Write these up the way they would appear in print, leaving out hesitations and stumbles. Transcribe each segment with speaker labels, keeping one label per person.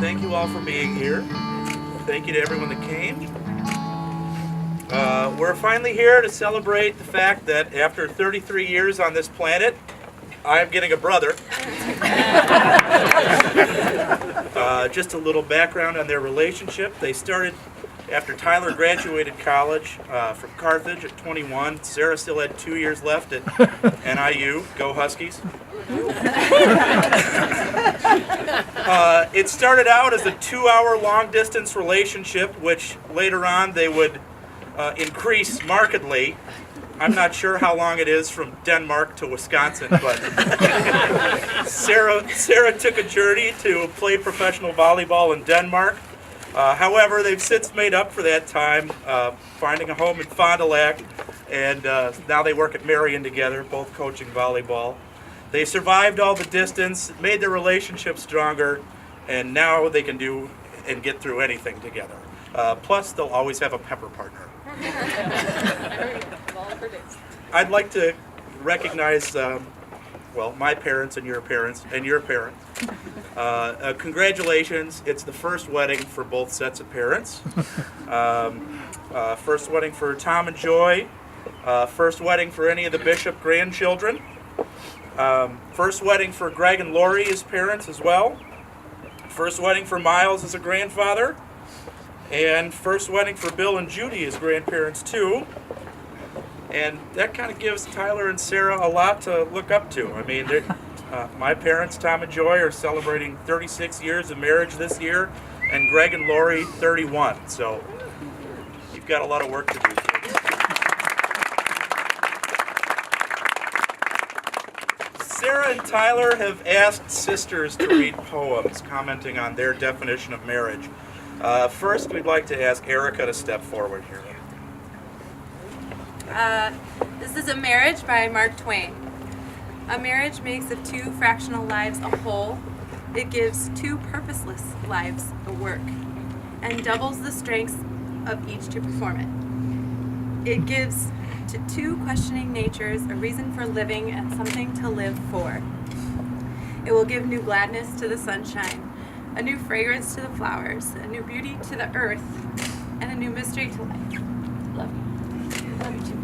Speaker 1: Thank you all for being here. Thank you to everyone that came. We're finally here to celebrate the fact that after 33 years on this planet, I'm getting a brother. Just a little background on their relationship. They started after Tyler graduated college from Carthage at 21. Sarah still had 2 years left at NIU. Go Huskies. It started out as a 2-hour long-distance relationship, which later on they would increase markedly. I'm not sure how long it is from Denmark to Wisconsin, but Sarah took a journey to play professional volleyball in Denmark. However, they've since made up for that time, finding a home in Fond du Lac, and now they work at Marion together, both coaching volleyball. They survived all the distance, made their relationship stronger, and now they can do and get through anything together. Plus, they'll always have a pepper partner. I'd like to recognize, my parents and your parents and your parents. Congratulations, it's the first wedding for both sets of parents. First wedding for Tom and Joy. First wedding for any of the Bishop grandchildren. First wedding for Greg and Lori as parents as well. First wedding for Miles as a grandfather. And first wedding for Bill and Judy as grandparents too. And that kind of gives Tyler and Sarah a lot to look up to. I mean, my parents, Tom and Joy, are celebrating 36 years of marriage this year, and Greg and Lori, 31. So you've got a lot of work to do. Sarah and Tyler have asked sisters to read poems, commenting on their definition of marriage. First, we'd like to ask Erica to step forward here.
Speaker 2: This is A Marriage by Mark Twain. A marriage makes of two fractional lives a whole. It gives two purposeless lives a work, and doubles the strengths of each to perform it. It gives to two questioning natures a reason for living and something to live for. It will give new gladness to the sunshine, a new fragrance to the flowers, a new beauty to the earth, and a new mystery to life. Love you. Love you too.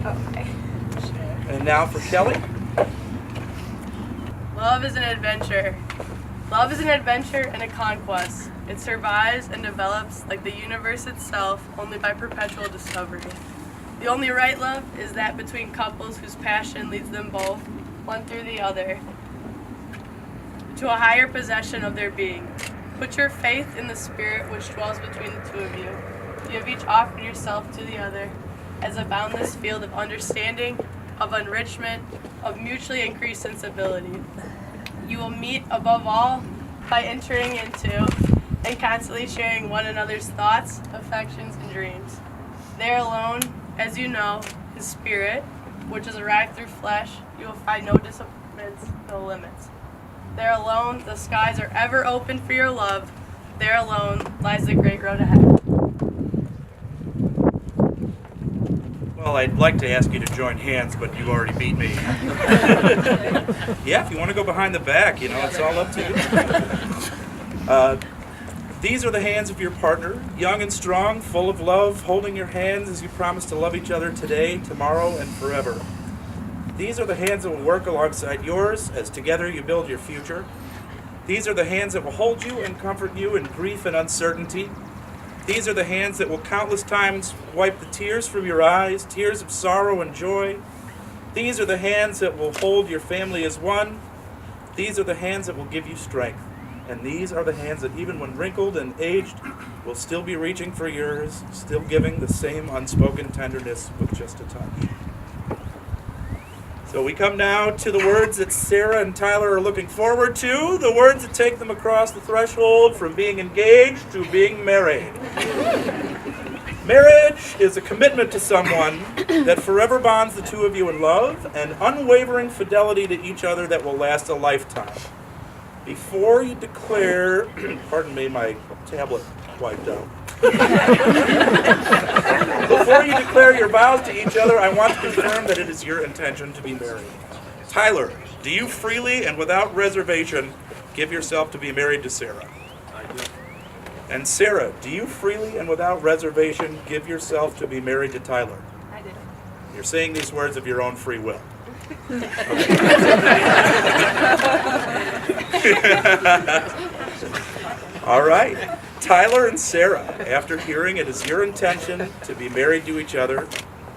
Speaker 2: Okay.
Speaker 1: And now for Kelly.
Speaker 3: Love is an adventure. Love is an adventure and a conquest. It survives and develops like the universe itself, only by perpetual discovery. The only right love is that between couples whose passion leads them both, one through the other, to a higher possession of their being. Put your faith in the spirit which dwells between the two of you. You have each offered yourself to the other as a boundless field of understanding, of enrichment, of mutually increased sensibility. You will meet above all by entering into and constantly sharing one another's thoughts, affections, and dreams. There alone, as you know, is spirit, which is arrived through flesh. You will find no disappointments, no limits. There alone, the skies are ever open for your love. There alone lies the great road ahead.
Speaker 1: Well, I'd like to ask you to join hands, but you already beat me. Yeah, if you want to go behind the back, it's all up to you. These are the hands of your partner, young and strong, full of love, holding your hands as you promise to love each other today, tomorrow, and forever. These are the hands that will work alongside yours as together you build your future. These are the hands that will hold you and comfort you in grief and uncertainty. These are the hands that will countless times wipe the tears from your eyes, tears of sorrow and joy. These are the hands that will hold your family as one. These are the hands that will give you strength. And these are the hands that even when wrinkled and aged will still be reaching for yours, still giving the same unspoken tenderness with just a touch. So we come now to the words that Sarah and Tyler are looking forward to, the words that take them across the threshold from being engaged to being married. Marriage is a commitment to someone that forever bonds the two of you in love and unwavering fidelity to each other that will last a lifetime. Before you declare, pardon me, my tablet wiped out. Before you declare your vows to each other, I want to confirm that it is your intention to be married. Tyler, do you freely and without reservation give yourself to be married to Sarah?
Speaker 4: I do.
Speaker 1: And Sarah, do you freely and without reservation give yourself to be married to Tyler?
Speaker 2: I do.
Speaker 1: You're saying these words of your own free will. All right. Tyler and Sarah, after hearing it is your intention to be married to each other,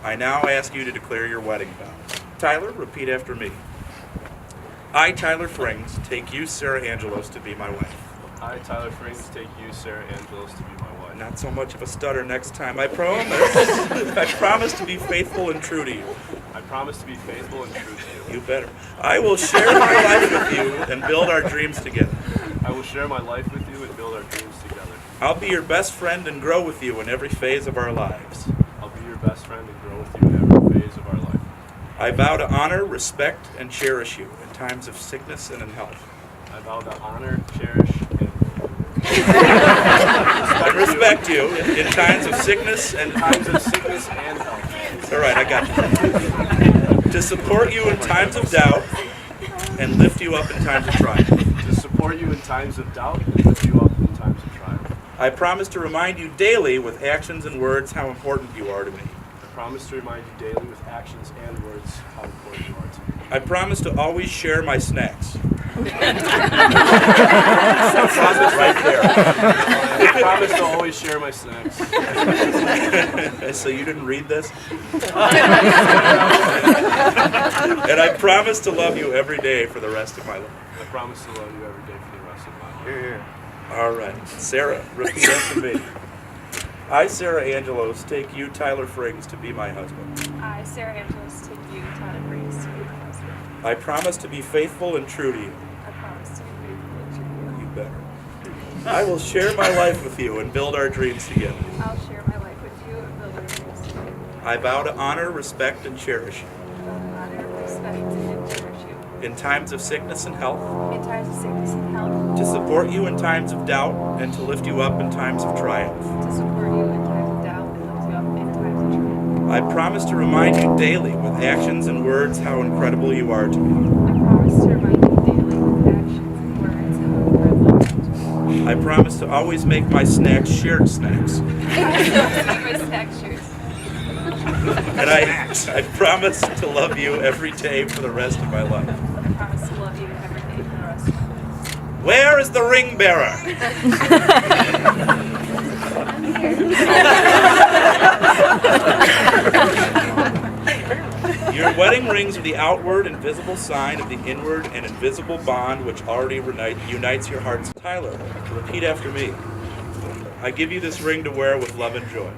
Speaker 1: I now ask you to declare your wedding vows. Tyler, repeat after me. I, Tyler Frings, take you, Sarah Angelos, to be my wife.
Speaker 4: I, Tyler Frings, take you, Sarah Angelos, to be my wife.
Speaker 1: Not so much of a stutter next time, I promise. I promise to be faithful and true to you.
Speaker 4: I promise to be faithful and true to you.
Speaker 1: You better. I will share my life with you and build our dreams together.
Speaker 4: I will share my life with you and build our dreams together.
Speaker 1: I'll be your best friend and grow with you in every phase of our lives.
Speaker 4: I'll be your best friend and grow with you in every phase of our life.
Speaker 1: I vow to honor, respect, and cherish you in times of sickness and in health.
Speaker 4: I vow to honor, cherish,
Speaker 1: I respect you in times of sickness and
Speaker 4: times of sickness and health.
Speaker 1: All right, I got you. To support you in times of doubt and lift you up in times of triumph.
Speaker 4: To support you in times of doubt and lift you up in times of triumph.
Speaker 1: I promise to remind you daily with actions and words how important you are to me.
Speaker 4: I promise to remind you daily with actions and words how important you are to me.
Speaker 1: I promise to always share my snacks.
Speaker 4: I promise to always share my snacks.
Speaker 1: So you didn't read this? And I promise to love you every day for the rest of my life.
Speaker 4: I promise to love you every day for the rest of my life.
Speaker 1: All right. Sarah, repeat after me. I, Sarah Angelos, take you, Tyler Frings, to be my husband.
Speaker 5: I, Sarah Angelos, take you, Tyler Frings, to be my husband.
Speaker 1: I promise to be faithful and true to you.
Speaker 5: I promise to be faithful and true to you.
Speaker 1: You better. I will share my life with you and build our dreams together.
Speaker 5: I'll share my life with you and build our dreams together.
Speaker 1: I vow to honor, respect, and cherish you.
Speaker 5: I will honor, respect, and cherish you.
Speaker 1: In times of sickness and health,
Speaker 5: In times of sickness and health,
Speaker 1: to support you in times of doubt, and to lift you up in times of triumph.
Speaker 5: to support you in times of doubt and lift you up in times of triumph.
Speaker 1: I promise to remind you daily with actions and words how incredible you are to me.
Speaker 5: I promise to remind you daily with actions and words how incredible you are to me.
Speaker 1: I promise to always make my snacks shared snacks.
Speaker 5: I promise to make my snack shares.
Speaker 1: And I promise to love you every day for the rest of my life.
Speaker 5: I promise to love you every day for the rest of my life.
Speaker 1: Where is the ring bearer? Your wedding rings are the outward and visible sign of the inward and invisible bond which already unites your hearts. Tyler, repeat after me. I give you this ring to wear with love and joy.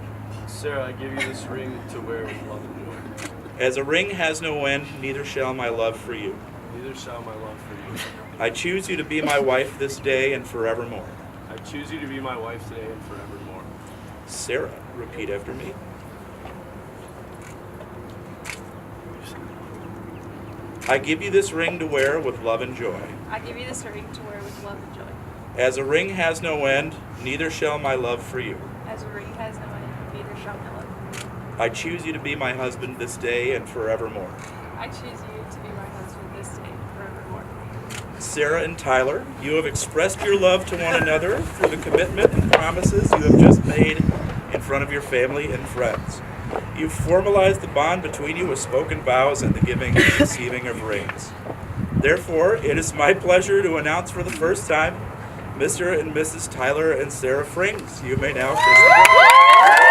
Speaker 4: Sarah, I give you this ring to wear with love and joy.
Speaker 1: As a ring has no end, neither shall my love for you.
Speaker 4: Neither shall my love for you.
Speaker 1: I choose you to be my wife this day and forevermore.
Speaker 4: I choose you to be my wife today and forevermore.
Speaker 1: Sarah, repeat after me. I give you this ring to wear with love and joy.
Speaker 5: I give you this ring to wear with love and joy.
Speaker 1: As a ring has no end, neither shall my love for you.
Speaker 5: As a ring has no end, neither shall my love for you.
Speaker 1: I choose you to be my husband this day and forevermore.
Speaker 5: I choose you to be my husband this day and forevermore.
Speaker 1: Sarah and Tyler, you have expressed your love to one another through the commitment and promises you have just made in front of your family and friends. You've formalized the bond between you with spoken vows and the giving and receiving of rings. Therefore, it is my pleasure to announce for the first time Mr. and Mrs. Tyler and Sarah Frings. You may now kiss the bride.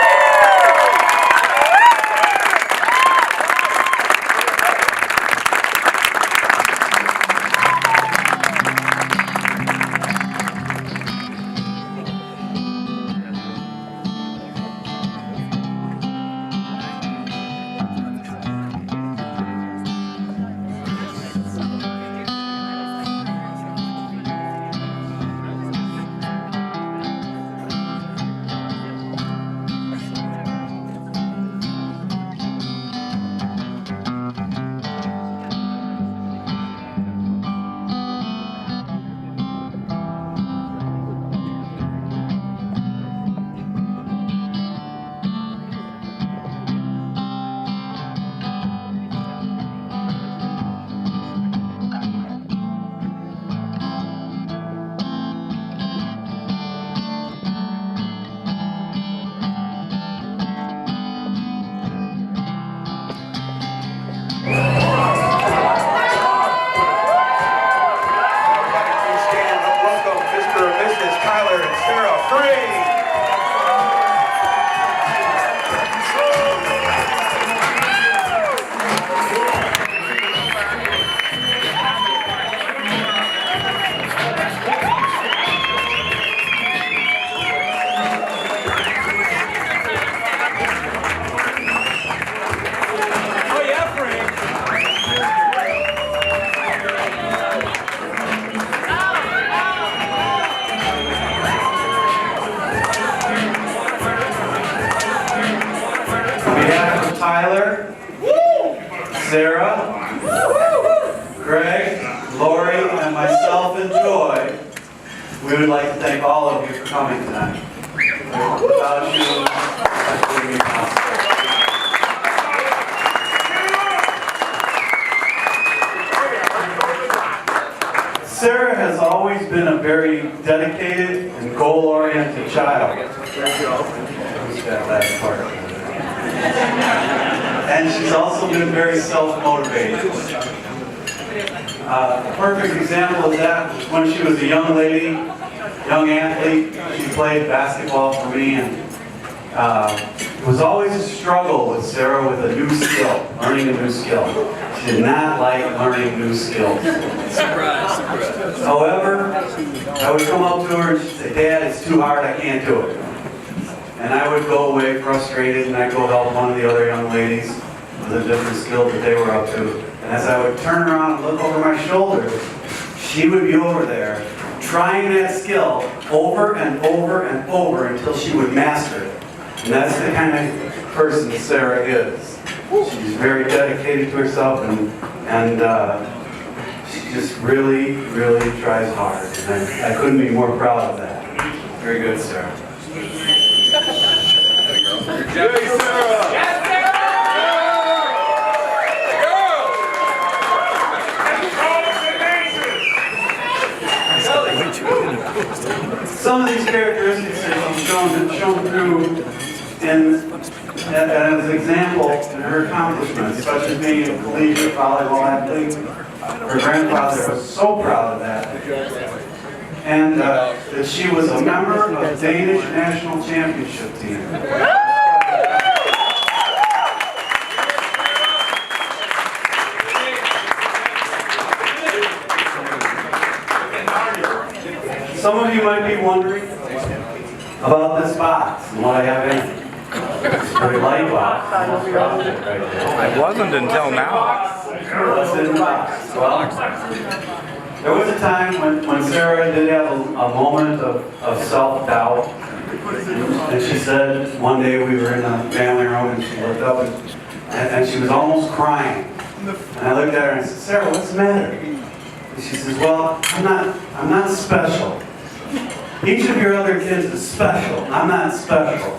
Speaker 6: Sarah, Greg, Lori, and myself and Joy, we would like to thank all of you for coming tonight. Without you, that wouldn't be possible. Sarah has always been a very dedicated and goal-oriented child. Who's that last part? And she's also been very self-motivated. A perfect example of that was when she was a young lady, young athlete. She played basketball for me, and it was always a struggle with Sarah with a new skill, learning a new skill. She did not like learning new skills. Surprise. However, I would come up to her and she'd say, "Dad, it's too hard, I can't do it." And I would go away frustrated, and I'd go help one of the other young ladies with a different skill that they were up to. And as I would turn around and look over my shoulder, she would be over there trying that skill over and over and over until she would master it. And that's the kind of person Sarah is. She's very dedicated to herself, and she just really, really tries hard. And I couldn't be more proud of that. Very good, Sarah. Some of these characteristics are shown through as an example in her accomplishments, such as being a collegiate volleyball athlete. Her grandfather was so proud of that. And that she was a member of the Danish national championship team. Some of you might be wondering about this box and what I have in it. It's a very light box.
Speaker 1: I wasn't until now.
Speaker 6: What's in the box? Well, there was a time when Sarah did have a moment of self-doubt. And she said, one day we were in the family room and she looked up and she was almost crying. And I looked at her and I said, "Sarah, what's the matter?" And she says, "Well, I'm not special. Each of your other kids is special. I'm not special."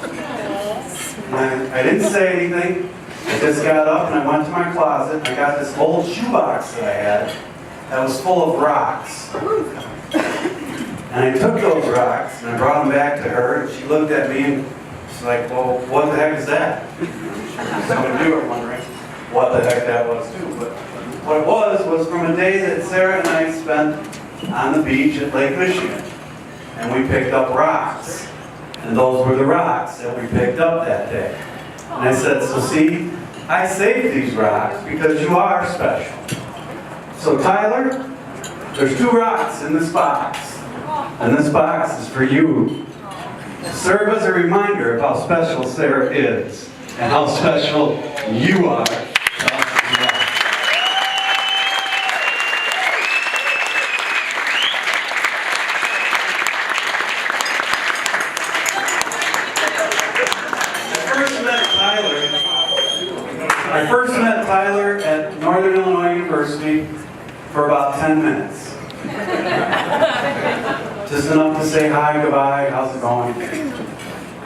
Speaker 6: And I didn't say anything. I just got up and I went to my closet and I got this old shoebox that I had that was full of rocks. And I took those rocks and I brought them back to her, and she looked at me and she's like, "Well, what the heck is that?" Some of you are wondering what the heck that was too. But what it was from a day that Sarah and I spent on the beach at Lake Michigan. And we picked up rocks. And those were the rocks that we picked up that day. And I said, "So see, I saved these rocks because you are special. So Tyler, there's 2 rocks in this box. And this box is for you. Serve as a reminder of how special Sarah is and how special you are." I first met Tyler at Northern Illinois University for about 10 minutes. Just enough to say hi, goodbye, how's it going?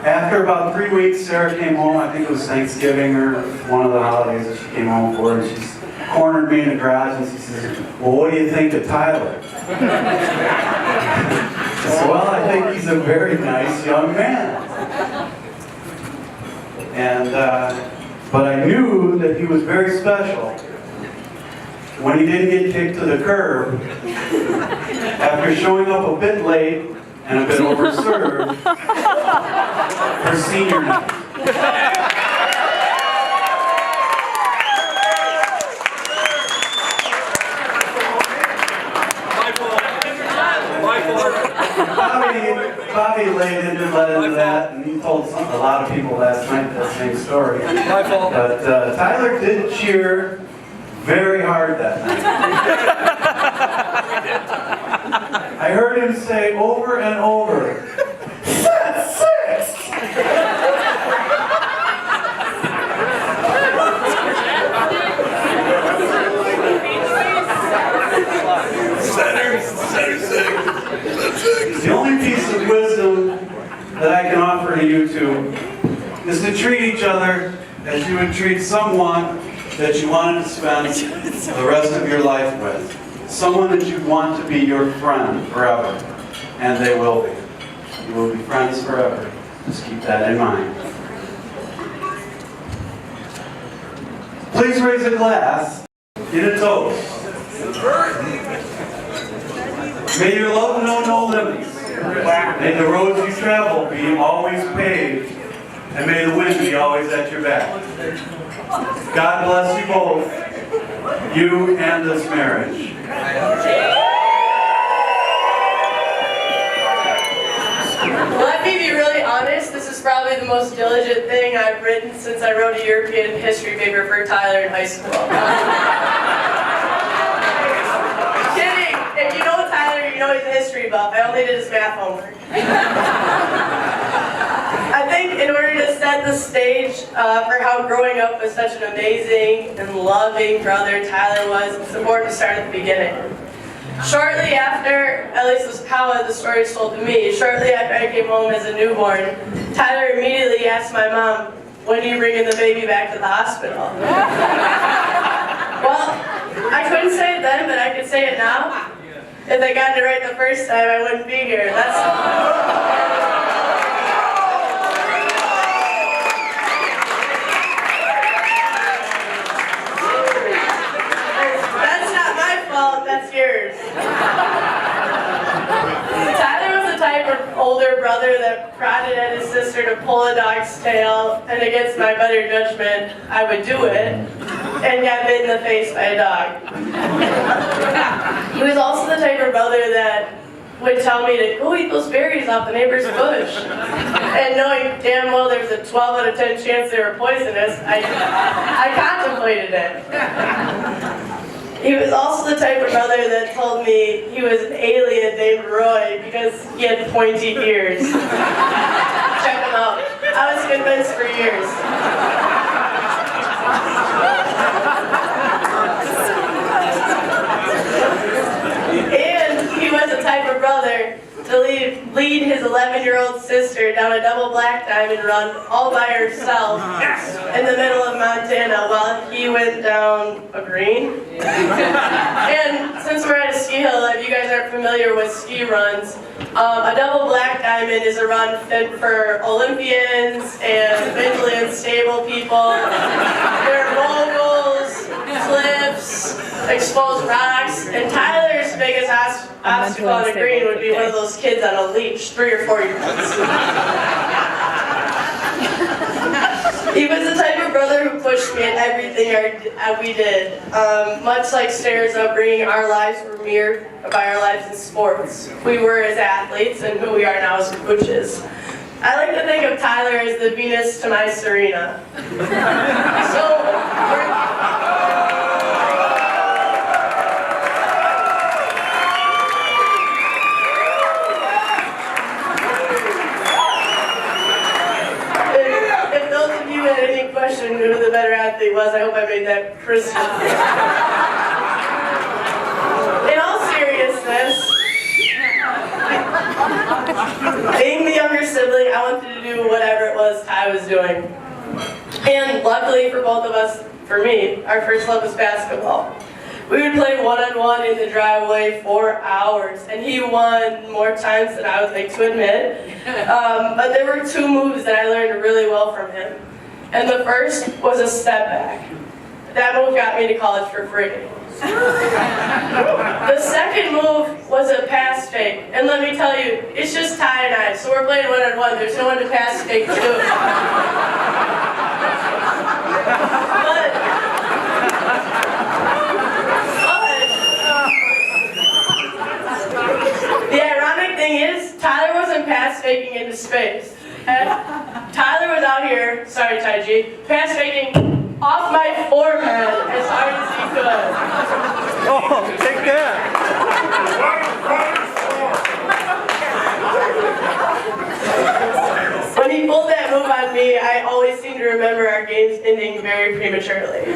Speaker 6: After about 3 weeks, Sarah came home. I think it was Thanksgiving or one of the holidays that she came home for, and she's cornered me in the garage and she says, "Well, what do you think of Tyler?" I said, "Well, I think he's a very nice young man." But I knew that he was very special when he didn't get kicked to the curb after showing up a bit late and a bit overserved for senior night. Bobby laid into that, and he told a lot of people last night that same story. My fault. But Tyler did cheer very hard that night. I heard him say over and over, "That's 6!" and treat someone that you wanted to spend the rest of your life with. Someone that you want to be your friend forever. And they will be. You will be friends forever. Just keep that in mind. Please raise a glass in a toast. May your love know no limits. May the roads you travel be always paved. And may the wind be always at your back. God bless you both, you and this marriage.
Speaker 3: Let me be really honest, this is probably the most diligent thing I've written since I wrote a European history paper for Tyler in high school. Kidding! If you know Tyler, you know he's a history buff. I only did his math homework. I think in order to set the stage for how growing up with such an amazing and loving brother Tyler was, it's important to start at the beginning. Shortly after, at least this is how the story is told to me, shortly after I came home as a newborn, Tyler immediately asked my mom, "When are you bringing the baby back to the hospital?" Well, I couldn't say it then, but I could say it now. If I got it right the first time, I wouldn't be here. That's not my fault, that's yours. Tyler was the type of older brother that prodded at his sister to pull a dog's tail, and against my better judgment, I would do it, and got bit in the face by a dog. He was also the type of brother that would tell me to go eat those berries off the neighbor's bush. And knowing damn well there was a 12 out of 10 chance they were poisonous, I contemplated it. He was also the type of brother that told me he was an alien named Roy because he had pointy ears. Check him out. I was convinced for years. And he was the type of brother to lead his 11-year-old sister down a double black diamond run all by herself in the middle of Montana while he went down a green. And since we're at a ski hill, if you guys aren't familiar with ski runs, a double black diamond is a run fit for Olympians and mentally unstable people. There are moguls, cliffs, exposed rocks, and Tyler's biggest obstacle on the green would be one of those kids on a leash, 3 or 4 year olds. He was the type of brother who pushed me in everything we did. Much like Sarah's upbringing, our lives were mirrored by our lives in sports. We were as athletes and who we are now as coaches. I like to think of Tyler as the Venus to my Serena. If those of you had any question who the better athlete was, I hope I made that crystal clear. In all seriousness, being the younger sibling, I wanted to do whatever it was Ty was doing. And luckily for both of us, for me, our first love was basketball. We would play one-on-one in the driveway for hours, and he won more times than I would like to admit. But there were 2 moves that I learned really well from him. And the first was a step back. That move got me to college for free. The second move was a pass fake. And let me tell you, it's just Ty and I, so we're playing one-on-one. There's no one to pass fake to. The ironic thing is, Tyler wasn't pass faking into space. Tyler was out here, sorry Ty G, pass faking off my forehead as hard as he could.
Speaker 6: Oh, take that!
Speaker 3: When he pulled that move on me, I always seem to remember our games ending very prematurely.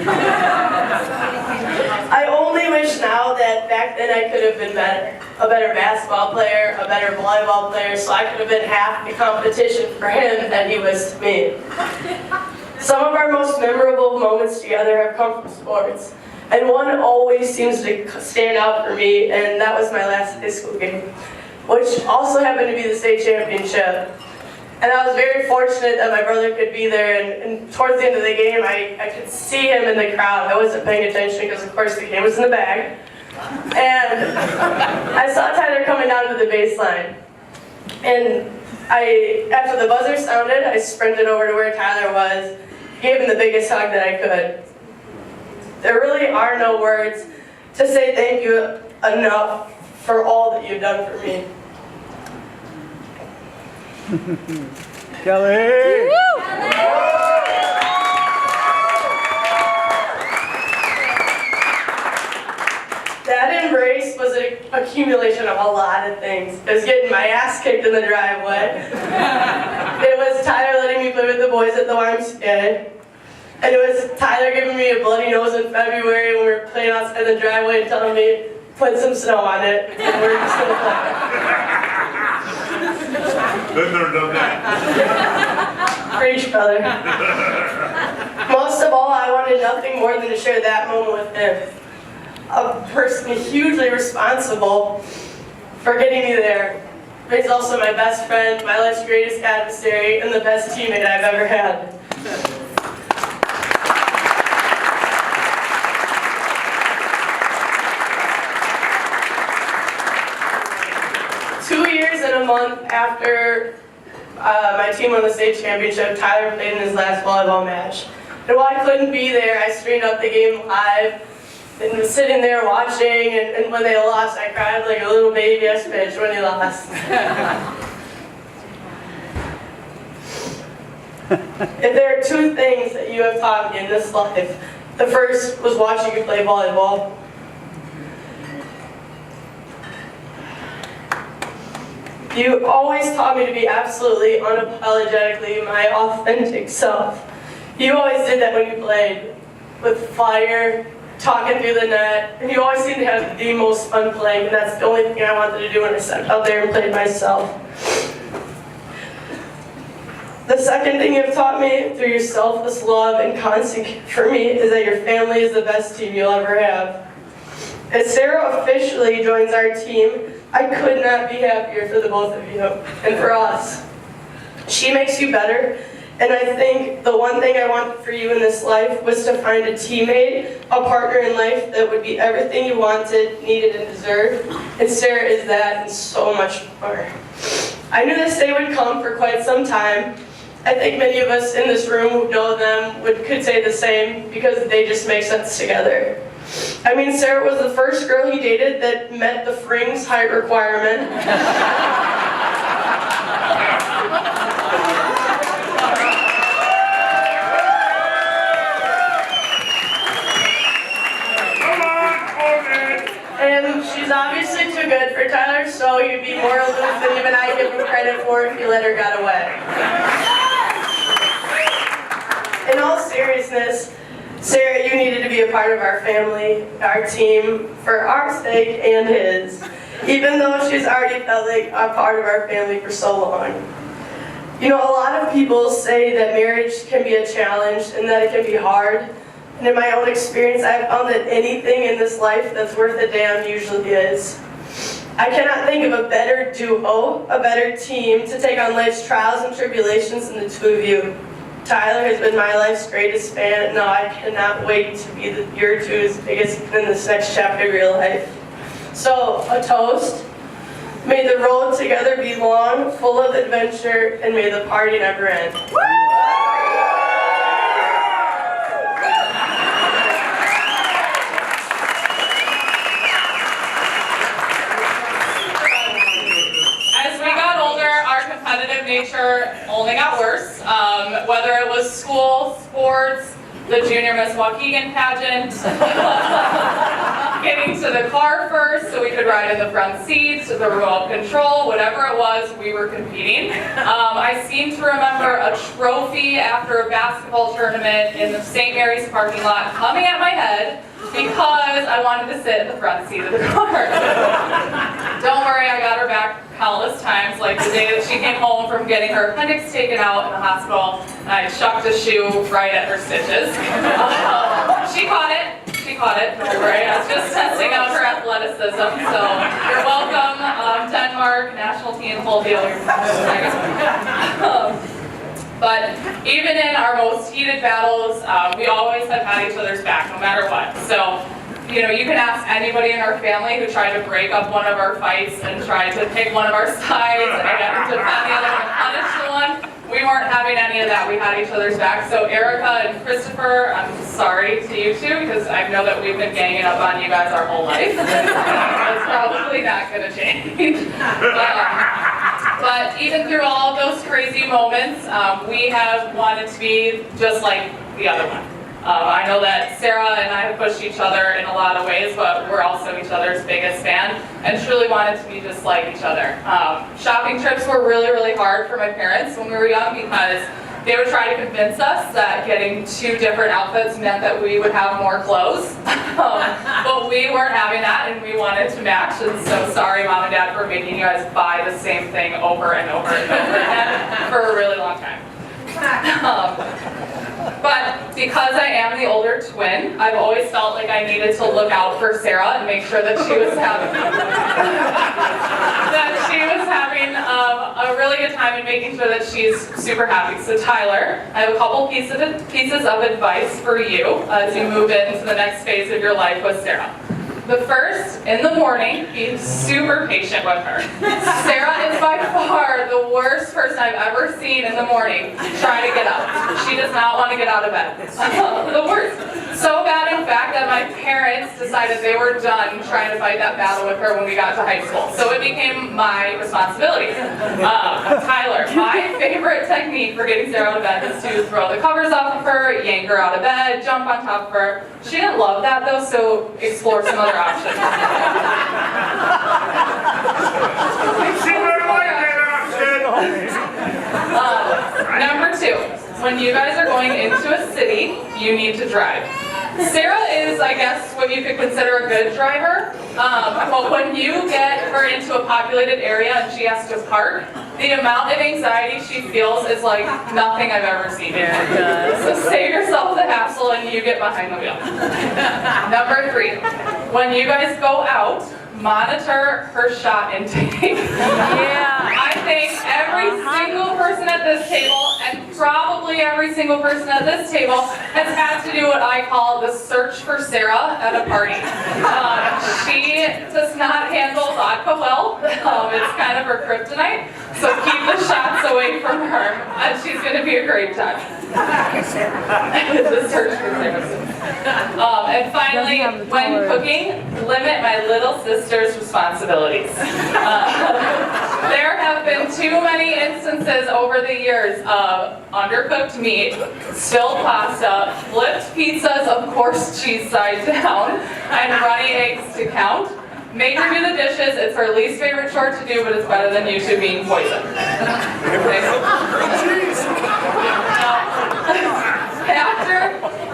Speaker 3: I only wish now that back then I could have been better. A better basketball player, a better volleyball player, so I could have been half the competition for him that he was to me. Some of our most memorable moments together have come from sports, and one always seems to stand out for me, and that was my last high school game, which also happened to be the state championship. And I was very fortunate that my brother could be there, and towards the end of the game, I could see him in the crowd. I wasn't paying attention because, of course, the game was in the bag. And I saw Tyler coming down to the baseline. And after the buzzer sounded, I sprinted over to where Tyler was, gave him the biggest hug that I could. There really are no words to say thank you enough for all that you've done for me.
Speaker 7: Kelly!
Speaker 3: That embrace was an accumulation of a lot of things. It was getting my ass kicked in the driveway. It was Tyler letting me play with the boys at the YMCA. And it was Tyler giving me a bloody nose in February when we were playing outside the driveway and telling me, put some snow on it, and we're just gonna play.
Speaker 1: Been there, done that.
Speaker 3: Preach, brother. Most of all, I wanted nothing more than to share that moment with him. A person hugely responsible for getting me there. But he's also my best friend, my life's greatest adversary, and the best teammate I've ever had. 2 years and a month after my team won the state championship, Tyler played in his last volleyball match. And while I couldn't be there, I streamed up the game live and was sitting there watching, and when they lost, I cried like a little baby-ass bitch when he lost. If there are two things that you have taught me in this life, the first was watching you play volleyball. You always taught me to be absolutely unapologetically my authentic self. You always did that when you played, with fire, talking through the net, and you always seemed to have the most fun playing, and that's the only thing I wanted to do when I stepped out there and played myself. The second thing you've taught me through your selfless love and constant care for me is that your family is the best team you'll ever have. As Sarah officially joins our team, I could not be happier for the both of you and for us. She makes you better, and I think the one thing I wanted for you in this life was to find a teammate, a partner in life that would be everything you wanted, needed, and deserved. And Sarah is that and so much more. I knew this day would come for quite some time. I think many of us in this room who know them could say the same because they just make sense together. I mean, Sarah was the first girl he dated that met the Frings height requirement. And she's obviously too good for Tyler, so he'd be more aloof than even I give him credit for if he let her get away. In all seriousness, Sarah, you needed to be a part of our family, our team, for our sake and his, even though she's already felt like a part of our family for so long. You know, a lot of people say that marriage can be a challenge and that it can be hard. And in my own experience, I've found that anything in this life that's worth a damn usually is. I cannot think of a better duo, a better team to take on life's trials and tribulations than the two of you. Tyler has been my life's greatest fan, and now I cannot wait to be your two's biggest in this next chapter of your life. So, a toast. May the road together be long, full of adventure, and may the party never end.
Speaker 8: As we got older, our competitive nature only got worse. Whether it was school, sports, the Junior Miss Waukegan pageant, getting to the car first so we could ride in the front seats, the remote control, whatever it was, we were competing. I seem to remember a trophy after a basketball tournament in the St. Mary's parking lot coming at my head because I wanted to sit in the front seat of the car. Don't worry, I got her back countless times, like the day that she came home from getting her appendix taken out in the hospital, and I chucked a shoe right at her stitches. She caught it, don't worry. I was just testing out her athleticism, so you're welcome, Denmark, national team, full deal. But even in our most heated battles, we always have had each other's back, no matter what. So, you know, you can ask anybody in our family who tried to break up one of our fights and tried to pick one of our sides and defend the other one and punish the one. We weren't having any of that. We had each other's back. So Erica and Christopher, I'm sorry to you two because I know that we've been ganging up on you guys our whole life. It's probably not going to change. But even through all of those crazy moments, we have wanted to be just like the other one. I know that Sarah and I have pushed each other in a lot of ways, but we're also each other's biggest fan and truly wanted to be just like each other. Shopping trips were really, really hard for my parents when we were young because they would try to convince us that getting 2 different outfits meant that we would have more clothes. But we weren't having that and we wanted to match, and so sorry Mom and Dad for making you guys buy the same thing over and over and over again for a really long time. But because I am the older twin, I've always felt like I needed to look out for Sarah and make sure that she was having a really good time and making sure that she's super happy. So Tyler, I have a couple pieces of advice for you as you move into the next phase of your life with Sarah. The first, in the morning, be super patient with her. Sarah is by far the worst person I've ever seen in the morning try to get up. She does not want to get out of bed. The worst. So bad, in fact, that my parents decided they were done trying to fight that battle with her when we got to high school. So it became my responsibility. Tyler, my favorite technique for getting Sarah out of bed is to throw the covers off of her, yank her out of bed, jump on top of her. She didn't love that though, so explore some other options. Number 2, when you guys are going into a city, you need to drive. Sarah is, I guess, what you could consider a good driver, but when you get her into a populated area and she has to park, the amount of anxiety she feels is like nothing I've ever seen. So save yourself the hassle and you get behind the wheel. Number 3, when you guys go out, monitor her shot intake. I think every single person at this table, and probably every single person at this table, has had to do what I call the search for Sarah at a party. She does not handle vodka well. It's kind of her kryptonite. So keep the shots away from her, and she's going to be a great time. The search for Sarah. And finally, when cooking, limit my little sister's responsibilities. There have been too many instances over the years of undercooked meat, spilled pasta, flipped pizzas, of course cheese side down, and runny eggs to count. Make her do the dishes. It's her least favorite chore to do, but it's better than you two being poisoned.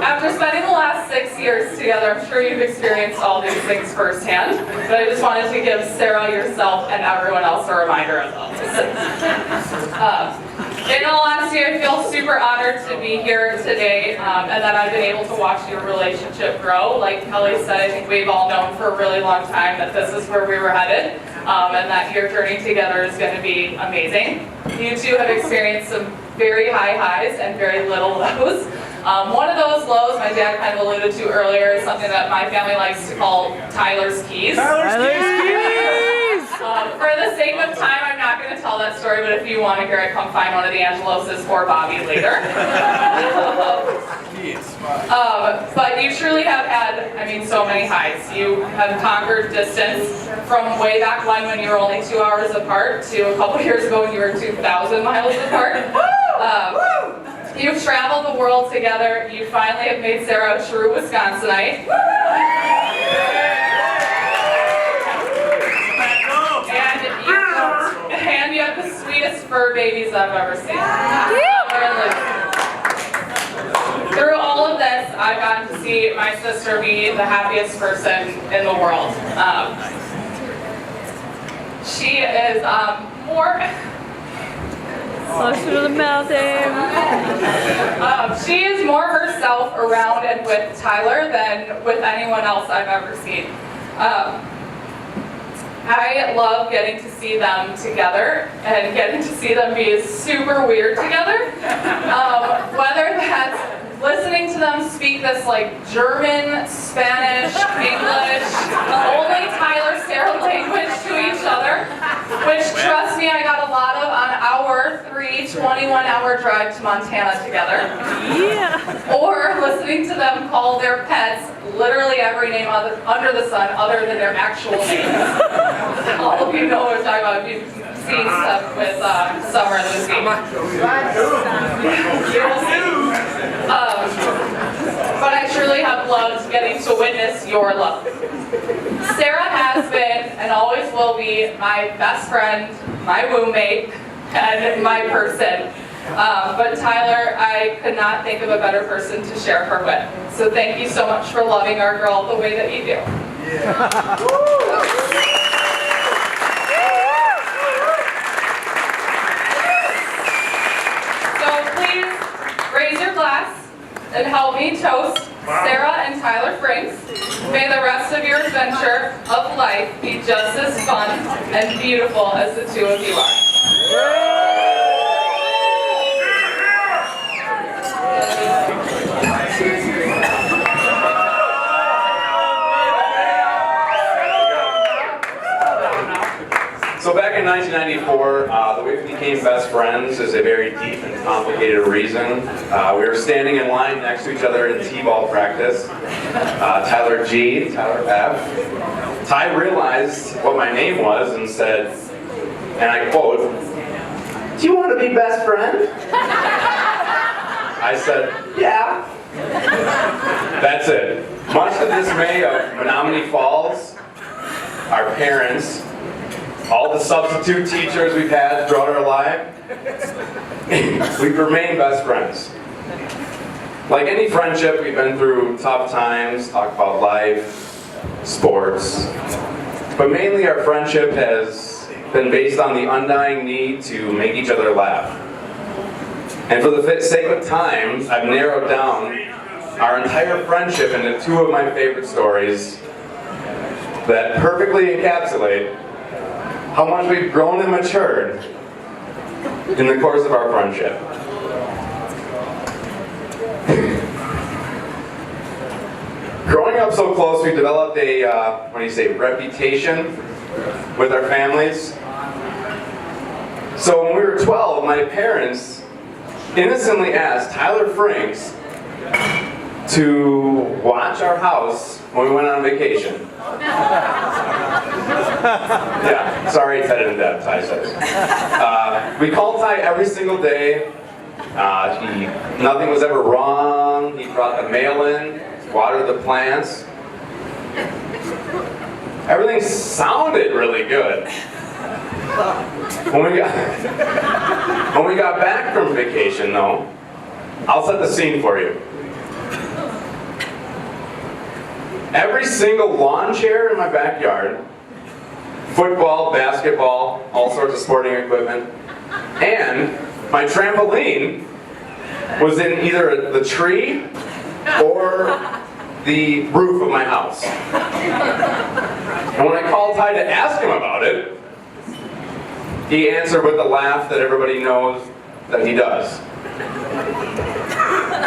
Speaker 8: After spending the last 6 years together, I'm sure you've experienced all these things firsthand, but I just wanted to give Sarah, yourself, and everyone else a reminder of those. In all honesty, I feel super honored to be here today, and that I've been able to watch your relationship grow. Like Kelly said, I think we've all known for a really long time that this is where we were headed, and that your journey together is going to be amazing. You two have experienced some very high highs and very little lows. One of those lows, my dad kind of alluded to earlier, is something that my family likes to call Tyler's Keys. For the sake of time, I'm not going to tell that story, but if you want to hear it, come find one of the Angeloses or Bobby later. But you truly have had, so many highs. You have conquered distance from way back when you were only 2 hours apart to a couple years ago when you were 2,000 miles apart. You've traveled the world together. You finally have made Sarah a true Wisconsinite. fur babies I've ever seen. Summer and Lucy. Through all of this, I've gotten to see my sister be the happiest person in the world. She is more...
Speaker 5: Closer to the mouth,
Speaker 8: she is more herself around and with Tyler than with anyone else I've ever seen. I love getting to see them together and getting to see them be super weird together. Whether that's listening to them speak this like German, Spanish, English, only Tyler Sarah language to each other, which trust me, I got a lot of on our 21-hour drive to Montana together.
Speaker 5: Yeah.
Speaker 8: Or listening to them call their pets literally every name under the sun other than their actual names. All of you know what I'm talking about if you've seen stuff with Summer and Lucy. But I truly have loved getting to witness your love. Sarah has been and always will be my best friend, my roommate, and my person. But Tyler, I could not think of a better person to share her with. So thank you so much for loving our girl the way that you do. So please raise your glass and help me toast Sarah and Tyler Frings. May the rest of your adventure of life be just as fun and beautiful as the two of you are.
Speaker 7: So back in 1994, the way we became best friends is a very deep and complicated reason. We were standing in line next to each other in t-ball practice. Tyler G, Tyler F. Ty realized what my name was and said, and I quote, "Do you want to be best friend?" I said, "Yeah." That's it. Much to the dismay of Menominee Falls, our parents, all the substitute teachers we've had throughout our life, we've remained best friends. Like any friendship, we've been through tough times, talked about life, sports, but mainly our friendship has been based on the undying need to make each other laugh. And for the sake of time, I've narrowed down our entire friendship into two of my favorite stories that perfectly encapsulate how much we've grown and matured in the course of our friendship. Growing up so close, we developed a, reputation with our families. So when we were 12, my parents innocently asked Tyler Frings to watch our house when we went on vacation. Yeah, sorry it's headed in depth, Ty says. We called Ty every single day. Nothing was ever wrong. He brought the mail in, watered the plants. Everything sounded really good. When we got back from vacation, though, I'll set the scene for you. Every single lawn chair in my backyard, football, basketball, all sorts of sporting equipment, and my trampoline was in either the tree or the roof of my house. And when I called Ty to ask him about it, he answered with the laugh that everybody knows that he does.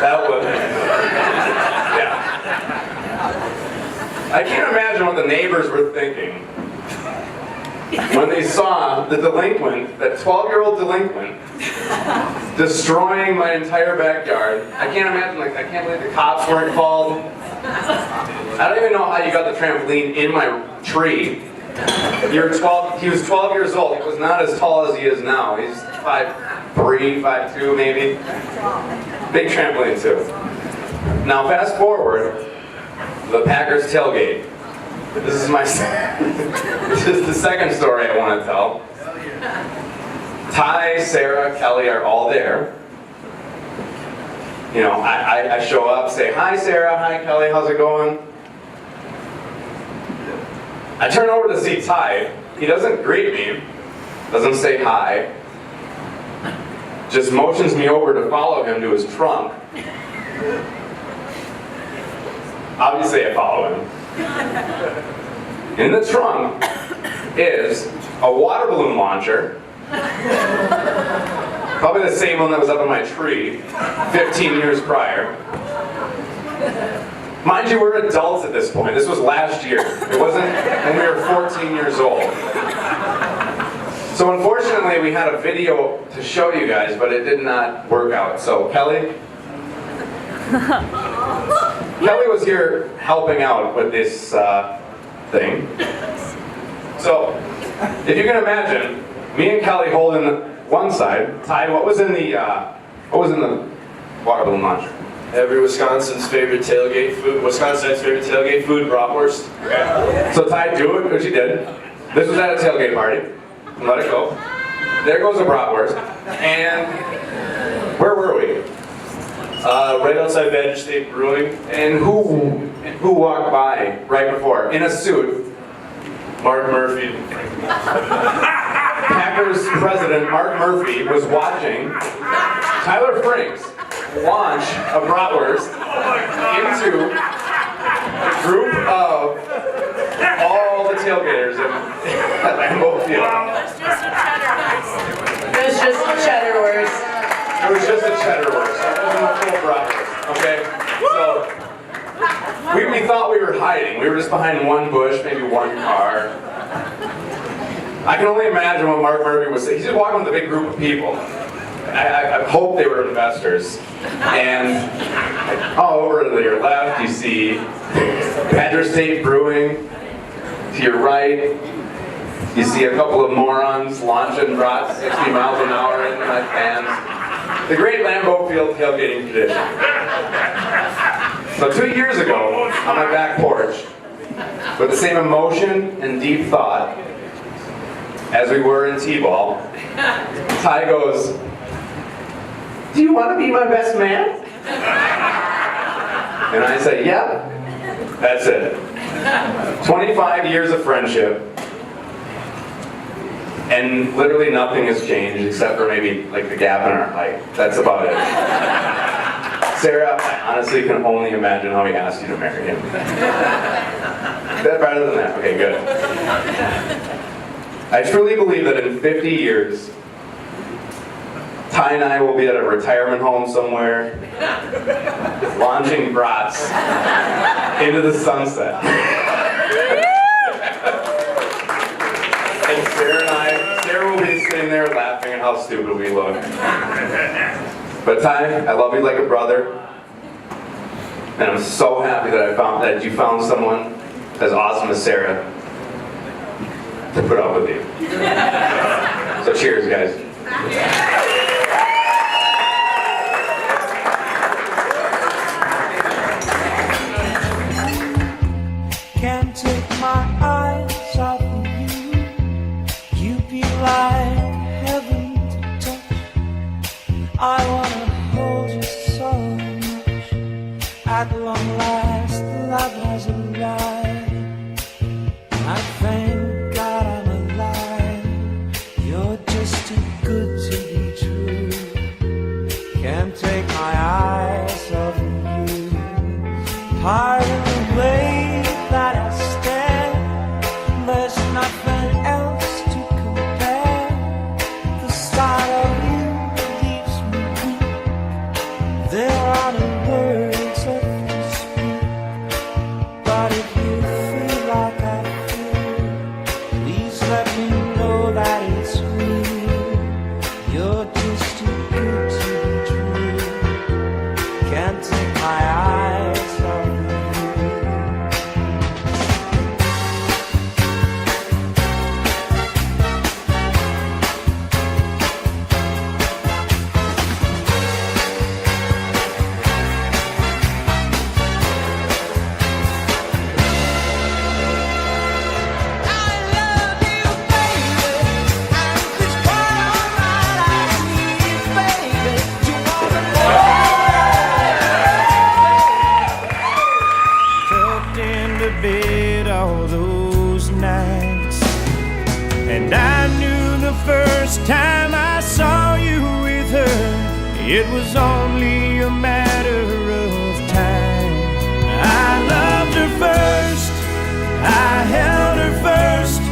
Speaker 7: That was, yeah. I can't imagine what the neighbors were thinking when they saw the delinquent, that 12-year-old delinquent, destroying my entire backyard. I can't imagine, I can't believe the cops weren't called. I don't even know how you got the trampoline in my tree. He was 12 years old. He was not as tall as he is now. He's 5'3", 5'2", maybe. Big trampoline too. Now fast forward, the Packers tailgate. This is the second story I want to tell. Ty, Sarah, Kelly are all there. You know, I show up, say, hi Sarah, hi Kelly, how's it going? I turn over to see Ty. He doesn't greet me, doesn't say hi, just motions me over to follow him to his trunk. Obviously I follow him. In the trunk is a water balloon launcher, probably the same one that was up on my tree 15 years prior. Mind you, we're adults at this point. This was last year. It wasn't when we were 14 years old. So unfortunately, we had a video to show you guys, but it did not work out. So Kelly? Kelly was here helping out with this thing. So, if you can imagine, me and Kelly holding one side. Ty, what was in the water balloon launcher?
Speaker 4: Every Wisconsin's favorite tailgate food, Wisconsin's favorite tailgate food, bratwurst.
Speaker 7: Okay. So Ty, do it, which he did. This was at a tailgate party. Let it go. There goes a bratwurst. And where were we?
Speaker 4: Right outside Badger State Brewing.
Speaker 7: And who walked by right before in a suit?
Speaker 4: Mark Murphy.
Speaker 7: Packers president Mark Murphy was watching Tyler Frings launch a bratwurst into a group of all the tailgaters at Lambeau Field.
Speaker 3: It was just a cheddar wurst.
Speaker 7: It was just a cheddar wurst. It wasn't a full bratwurst. Okay, so we thought we were hiding. We were just behind one bush, maybe one car. I can only imagine what Mark Murphy was saying. He's just walking with a big group of people. I hope they were investors. And all over to your left, you see Badger State Brewing. To your right, you see a couple of morons launching brats 60 miles an hour into my fans. The great Lambeau Field tailgating tradition. So 2 years ago, on my back porch, with the same emotion and deep thought as we were in T-ball, Ty goes, "Do you want to be my best man?" And I say, "Yep." That's it. 25 years of friendship, and literally nothing has changed except for maybe like the gap in our height. That's about it. Sarah, I honestly can only imagine how he asked you to marry him. Is that better than that? Okay, good. I truly believe that in 50 years, Ty and I will be at a retirement home somewhere, launching brats into the sunset. And Sarah will be sitting there laughing at how stupid we look. But Ty, I love you like a brother, and I'm so happy that you found someone as awesome as Sarah to put up with you. So cheers, guys.
Speaker 9: Can't take my eyes off of you. You be like heaven to touch. I wanna hold you so much. At long last, love has arrived. I thank God I'm alive. You're just too good to be true. Can't take my eyes off of you. Pardon the way that I stand. There's nothing else to compare. The sight of you leaves me weak. There are no words left to speak. But if you feel like I feel, And I knew the first time I saw you with her, it was only a matter of time. I loved her first, I held her first,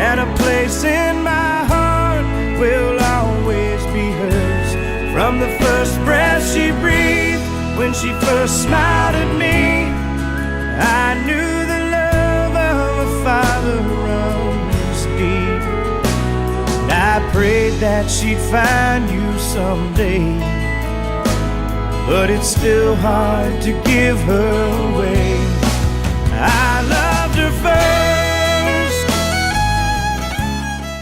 Speaker 9: and a place in my heart will always be hers. From the first breath she breathed, when she first smiled at me, I knew the love of a father runs deep. And I prayed that she'd find you someday, but it's still hard to give her away. I loved her first.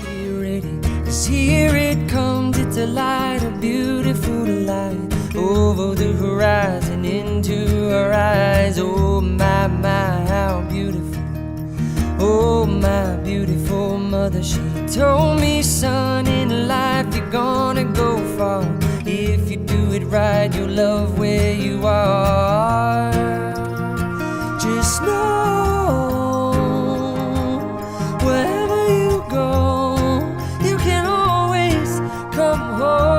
Speaker 10: Be ready, 'cause here it comes, it's a light, a beautiful light, over the horizon, into her eyes. Oh my, how beautiful. Oh my beautiful mother, she told me, son, in life you're gonna go far. If you do it right, you'll love where you are. Just know, wherever you go, you can always come home.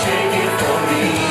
Speaker 9: Shake it for me,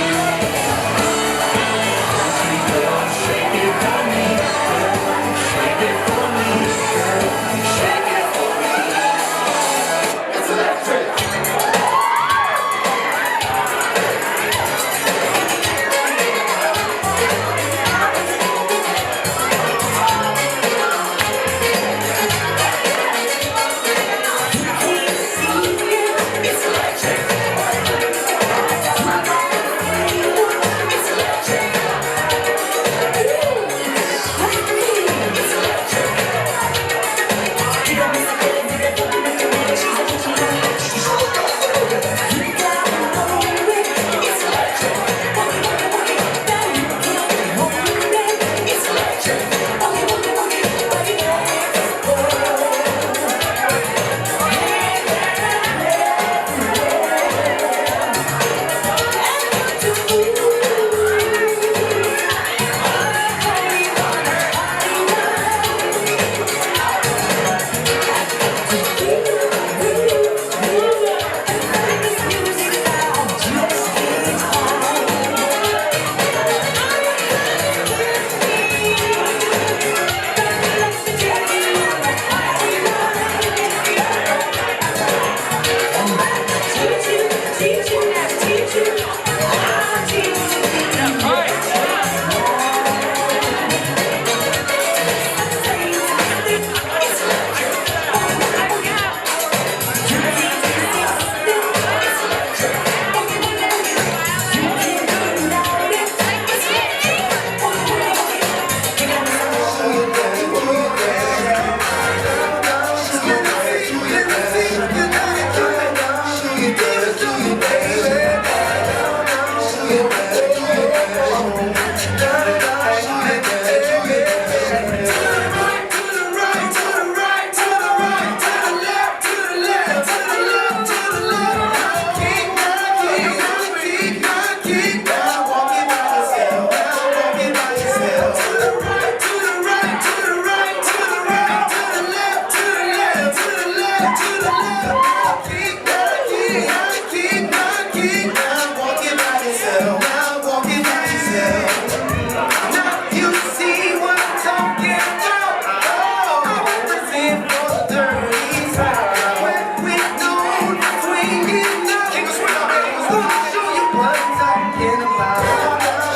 Speaker 9: what I'm talking about.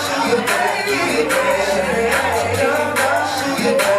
Speaker 9: Show you that, show you that.